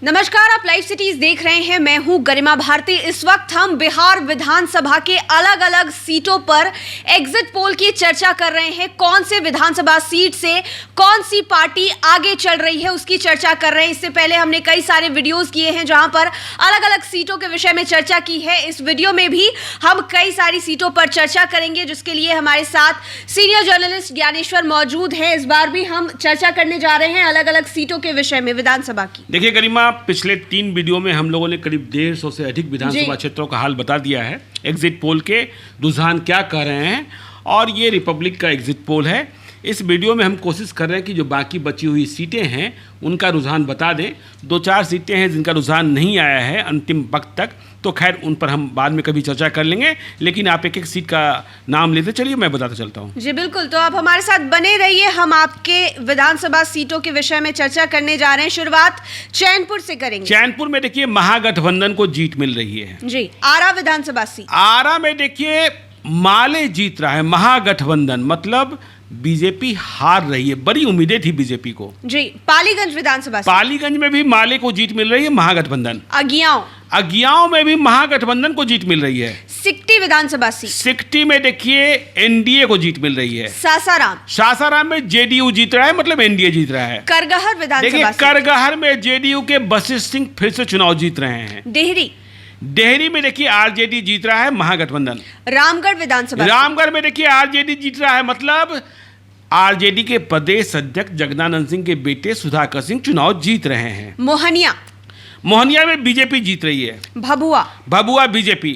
नमस्कार, आप live cities देख रहे हैं। मैं हूं गरिमा भारती। इस वक्त हम बिहार विधानसभा के अलग अलग सीटों पर एग्जिट पोल की चर्चा कर रहे हैं। कौन से विधानसभा सीट से कौन सी पार्टी आगे चल रही है उसकी चर्चा कर रहे हैं। इससे पहले हमने कई सारे वीडियोस किए हैं जहां पर अलग अलग सीटों के विषय में चर्चा की है। इस वीडियो में भी हम कई सारी सीटों पर चर्चा करेंगे, जिसके लिए हमारे साथ सीनियर जर्नलिस्ट ज्ञानेश्वर मौजूद हैं। इस बार भी हम चर्चा करने जा रहे हैं अलग अलग सीटों के विषय में विधानसभा की। देखिए गरिमा, पिछले 3 वीडियो में हम लोगों ने करीब 150 से अधिक विधानसभा क्षेत्रों का हाल बता दिया है। एग्जिट पोल के रुझान क्या कह रहे हैं, और ये रिपब्लिक का एग्जिट पोल है। इस वीडियो में हम कोशिश कर रहे हैं कि जो बाकी बची हुई सीटें हैं उनका रुझान बता दें। 2-4 सीटें हैं जिनका रुझान नहीं आया है अंतिम वक्त तक, तो खैर उन पर हम बाद में कभी चर्चा कर लेंगे। लेकिन आप एक एक सीट का नाम लेते चलिए, मैं बताता चलता हूँ। जी बिल्कुल, तो आप हमारे साथ बने रहिए। हम आपके विधानसभा सीटों के विषय में चर्चा करने जा रहे हैं। शुरुआत चैनपुर से करेंगे। चैनपुर में देखिए महागठबंधन को जीत मिल रही है जी। आरा विधानसभा सीट, आरा में देखिए माले जीत रहा है। महागठबंधन मतलब बीजेपी हार रही है, बड़ी उम्मीदें थी बीजेपी को। जी। पालीगंज विधानसभा सीट, पालीगंज में भी माले को जीत मिल रही है, महागठबंधन। अगियाओं में भी महागठबंधन को जीत मिल रही है। सिकटी विधानसभा सीट, सिकटी में देखिए एनडीए को जीत मिल रही है। सासाराम में जेडीयू जीत रहा है, मतलब एनडीए जीत रहा है। करगहर विधानसभा देखिए करगहर में जेडीयू के वशिष्ठ सिंह फिर से चुनाव जीत रहे हैं। डेहरी में देखिए आरजेडी जीत रहा है, महागठबंधन। रामगढ़ में देखिए आरजेडी जीत रहा है, मतलब आरजेडी के प्रदेश अध्यक्ष जगदानंद सिंह के बेटे सुधाकर सिंह चुनाव जीत रहे हैं। मोहनिया में बीजेपी जीत रही है। भभुआ बीजेपी।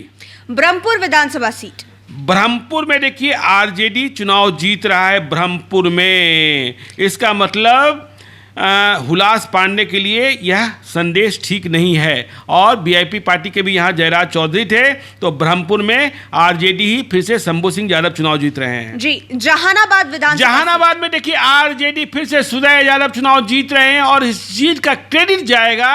ब्रह्मपुर विधानसभा सीट, ब्रह्मपुर में देखिए आरजेडी चुनाव जीत रहा है। ब्रह्मपुर में इसका मतलब हुलास पांडे के लिए यह संदेश ठीक नहीं है। और वीआईपी पार्टी के भी यहाँ जयराज चौधरी थे, तो ब्रह्मपुर में आरजेडी ही फिर से शंभू सिंह यादव चुनाव जीत रहे हैं। जी। जहानाबाद में देखिए आरजेडी फिर से सुदय यादव चुनाव जीत रहे हैं, और इस जीत का क्रेडिट जाएगा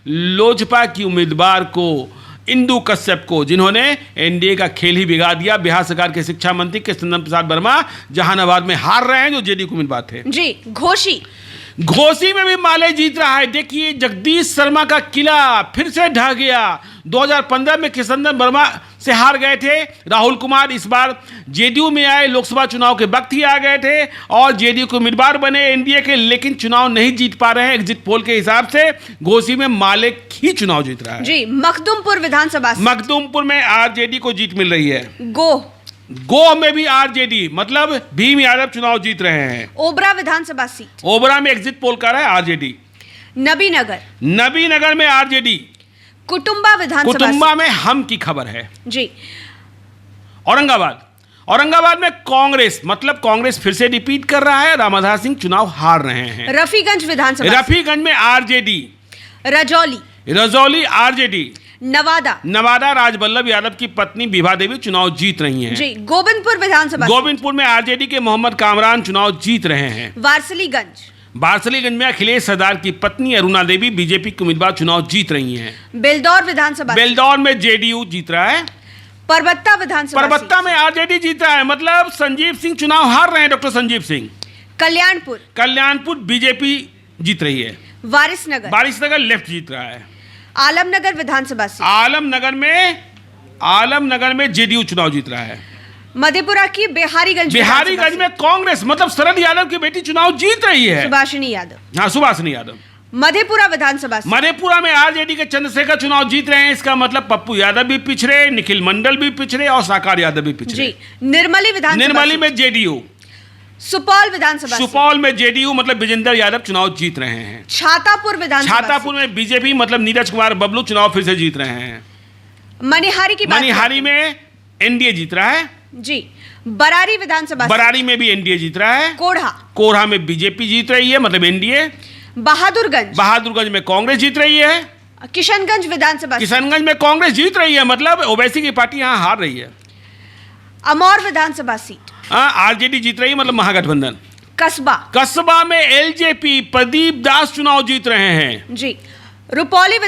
लोजपा की उम्मीदवार को, इंदु कश्यप को, जिन्होंने एनडीए का खेल ही बिगाड़ दिया। बिहार सरकार के शिक्षा मंत्री कृष्णनंदन प्रसाद वर्मा जहानाबाद में हार रहे हैं, जो जेडीयू को उम्मीदवार थे। जी। घोसी में भी माले जीत रहा है। देखिए जगदीश शर्मा का किला फिर से ढह गया। 2015 में कृष्णनंदन वर्मा से हार गए थे राहुल कुमार। इस बार जेडीयू में आए, लोकसभा चुनाव के वक्त ही आ गए थे और जेडीयू के उम्मीदवार बने एनडीए के, लेकिन चुनाव नहीं जीत पा रहे हैं। एग्जिट पोल के हिसाब से घोसी में माले ही चुनाव जीत रहा है। जी। मखदुमपुर में आरजेडी को जीत मिल रही है। गो में भी आरजेडी मतलब भीम यादव चुनाव जीत रहे हैं। ओबरा विधानसभा सीट, ओबरा में एग्जिट पोल कर रहा है आरजेडी। नबीनगर में आरजेडी। कुटुंबा में हम की खबर है। जी। औरंगाबाद में कांग्रेस मतलब कांग्रेस फिर से रिपीट कर रहा है। रामाधार सिंह चुनाव हार रहे हैं। रफीगंज में आरजेडी। रजौली आरजेडी। नवादा राजवल्लभ यादव की पत्नी विभा देवी चुनाव जीत रही हैं। जी। गोविंदपुर में आरजेडी के मोहम्मद कामरान चुनाव जीत रहे हैं। वारसलीगंज में अखिलेश सरदार की पत्नी अरुणा देवी बीजेपी की उम्मीदवार चुनाव जीत रही हैं। बेलदौर में जेडीयू जीत रहा है। परबत्ता में आरजेडी जीत रहा है, मतलब संजीव सिंह चुनाव हार रहे हैं, डॉक्टर संजीव सिंह। कल्याणपुर बीजेपी जीत रही है। वारिसनगर लेफ्ट जीत रहा है। आलमनगर विधानसभा सीट, आलमनगर में जेडीयू चुनाव जीत रहा है। मधेपुरा की बिहारीगंज में कांग्रेस मतलब शरद यादव की बेटी चुनाव जीत रही है। सुभाषिनी यादव। मधेपुरा में आरजेडी के चंद्रशेखर चुनाव जीत रहे हैं। इसका मतलब पप्पू यादव भी पिछड़े, निखिल मंडल भी पिछड़े और साकार यादव भी पिछड़े। निर्मली में जेडीयू। सुपौल में जेडीयू मतलब विजेंद्र यादव चुनाव जीत रहे हैं। छातापुर में बीजेपी मतलब नीरज कुमार बबलू चुनाव फिर से जीत रहे हैं। मनिहारी में एनडीए जीत रहा है। जी। बरारी में भी एनडीए जीत रहा है। कोढ़ा में बीजेपी जीत रही है, मतलब एनडीए। बहादुरगंज में कांग्रेस जीत रही है। किशनगंज में कांग्रेस जीत रही है, मतलब ओवैसी की पार्टी यहाँ हार रही है। अमौर विधानसभा सीट, आरजेडी जीत रही है, मतलब महागठबंधन। कस्बा में एलजेपी प्रदीप दास चुनाव जीत रहे हैं। जी। रुपौली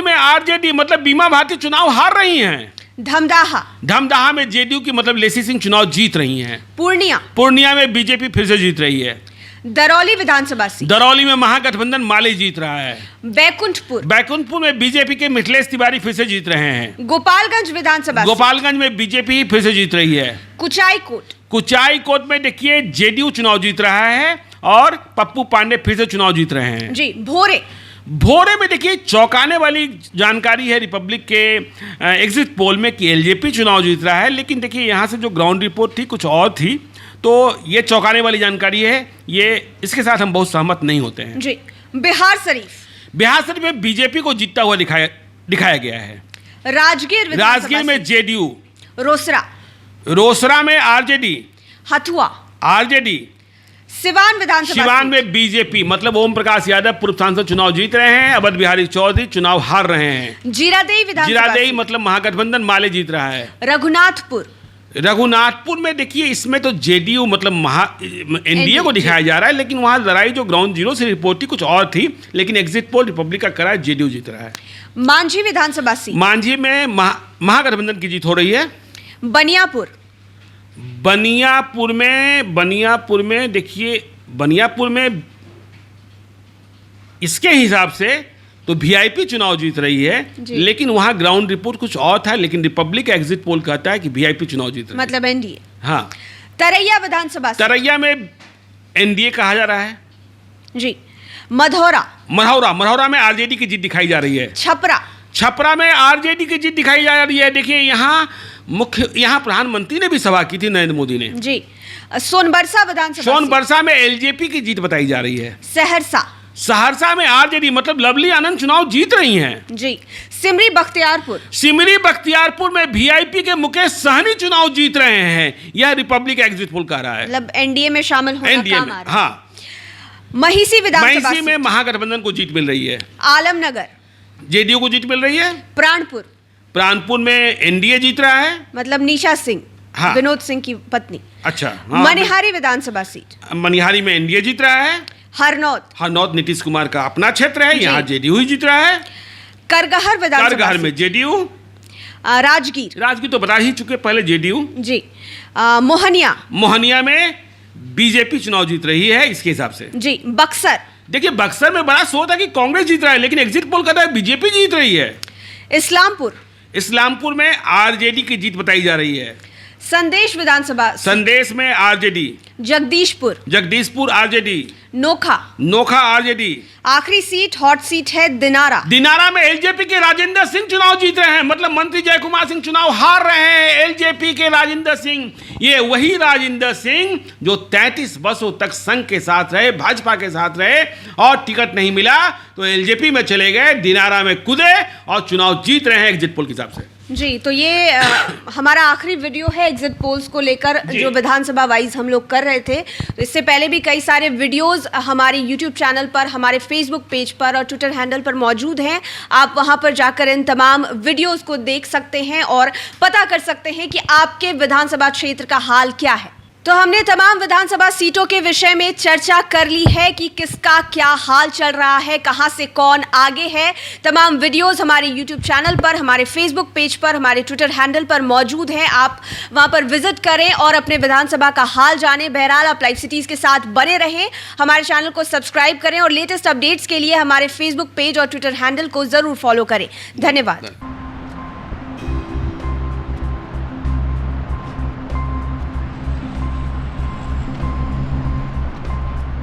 में आरजेडी मतलब बीमा भारती चुनाव हार रही हैं। धमदाहा में जेडीयू की मतलब लेसी सिंह चुनाव जीत रही हैं। पूर्णिया में बीजेपी फिर से जीत रही है। दरौली विधानसभा सीट, दरौली में महागठबंधन माले जीत रहा है। बैकुंठपुर में बीजेपी के मिथिलेश तिवारी फिर से जीत रहे हैं। गोपालगंज विधानसभा, गोपालगंज में बीजेपी फिर से जीत रही है। कुचाईकोट में देखिए जेडीयू चुनाव जीत रहा है और पप्पू पांडे फिर से चुनाव जीत रहे हैं जी। भोरे में देखिए चौंकाने वाली जानकारी है रिपब्लिक के एग्जिट पोल में कि एलजेपी चुनाव जीत रहा है, लेकिन देखिए यहाँ से जो ग्राउंड रिपोर्ट थी कुछ और थी, तो ये चौंकाने वाली जानकारी है, ये इसके साथ हम बहुत सहमत नहीं होते हैं जी। बिहार शरीफ में बीजेपी को जीतता हुआ दिखाया गया है। राजगीर में जेडीयू, रोसड़ा में आरजेडी, हथुआ आरजेडी, सिवान में बीजेपी, मतलब ओम प्रकाश यादव पूर्व सांसद चुनाव जीत रहे हैं, अवध बिहारी चौधरी चुनाव हार रहे हैं। जीरादेई मतलब महागठबंधन माले जीत रहा है। रघुनाथपुर में देखिए इसमें तो जेडीयू मतलब एनडीए को दिखाया जा रहा है, लेकिन वहां लड़ाई जो ग्राउंड जीरो से रिपोर्ट थी कुछ और थी, लेकिन एग्जिट पोल रिपब्लिक का करा है, जेडीयू जीत रहा है। मांझी विधानसभा सीट, मांझी में महागठबंधन की जीत हो रही है। बनियापुर में देखिए बनियापुर में इसके हिसाब से तो वीआईपी चुनाव जीत रही है, लेकिन वहां ग्राउंड रिपोर्ट कुछ और था, लेकिन रिपब्लिक का एग्जिट पोल कहता है कि वीआईपी चुनाव जीत रही है, मतलब एनडीए। हाँ। तरैया में एनडीए कहा जा रहा है जी। मधौरा में आरजेडी की जीत दिखाई जा रही है। छपरा में आरजेडी की जीत दिखाई जा रही है। देखिए यहाँ प्रधानमंत्री ने भी सभा की थी नरेंद्र मोदी ने जी। सोनबरसा में एलजेपी की जीत बताई जा रही है। सहरसा में आरजेडी मतलब लवली आनंद चुनाव जीत रही हैं जी। सिमरी बख्तियारपुर में वीआईपी के मुकेश सहनी चुनाव जीत रहे हैं, यह रिपब्लिक एग्जिट पोल कह रहा है, मतलब एनडीए में शामिल होना काम आ रहा है। हाँ। महिसी विधानसभा में महागठबंधन को जीत मिल रही है। आलमनगर जेडीयू को जीत मिल रही है। प्राणपुर में एनडीए जीत रहा है, मतलब निशा सिंह, हाँ। विनोद सिंह की पत्नी। अच्छा। हाँ। मनिहारी विधानसभा सीट, मनिहारी में एनडीए जीत रहा है। हरनौत नीतीश कुमार का अपना क्षेत्र है, यहाँ जेडीयू ही जीत रहा है। करगहर में जेडीयू। राजगीर तो बता ही चुके पहले, जेडीयू जी। मोहनिया में बीजेपी चुनाव जीत रही है इसके हिसाब से जी। देखिए बक्सर में बड़ा शोर था कि कांग्रेस जीत रहा है, लेकिन एग्जिट पोल कहता है बीजेपी जीत रही है। इस्लामपुर में आरजेडी की जीत बताई जा रही है। संदेश में RJD. Jagdishpur RJD. Nokha RJD. आखिरी सीट हॉट सीट है दिनारा में एलजेपी के राजेंद्र सिंह चुनाव जीत रहे हैं, मतलब मंत्री जय कुमार सिंह चुनाव हार रहे हैं। एलजेपी के राजेंद्र सिंह, ये वही राजेंद्र सिंह जो 33 वर्षों तक संघ के साथ रहे, भाजपा के साथ रहे और टिकट नहीं मिला तो एलजेपी में चले गए, दिनारा में कूदे और चुनाव जीत रहे हैं एग्जिट पोल के हिसाब से जी। तो ये हमारा आखिरी वीडियो है एग्जिट पोल्स को लेकर जो विधानसभा वाइज हम लोग कर रहे थे। तो इससे पहले भी कई सारे वीडियोस हमारे यूट्यूब चैनल पर, हमारे फेसबुक पेज पर और ट्विटर हैंडल पर मौजूद हैं। आप वहां पर जाकर इन तमाम वीडियोस को देख सकते हैं और पता कर सकते हैं कि आपके विधानसभा क्षेत्र का हाल क्या है। तो हमने तमाम विधानसभा सीटों के विषय में चर्चा कर ली है कि किसका क्या हाल चल रहा है, कहां से कौन आगे है। तमाम वीडियोस हमारे यूट्यूब चैनल पर, हमारे फेसबुक पेज पर, हमारे ट्विटर हैंडल पर मौजूद हैं। आप वहां पर विजिट करें और अपने विधानसभा का हाल जानें। बहरहाल आप लाइव सिटीज के साथ बने रहें, हमारे चैनल को सब्सक्राइब करें और लेटेस्ट अपडेट्स के लिए हमारे फेसबुक पेज और ट्विटर हैंडल को जरूर फॉलो करें। धन्यवाद।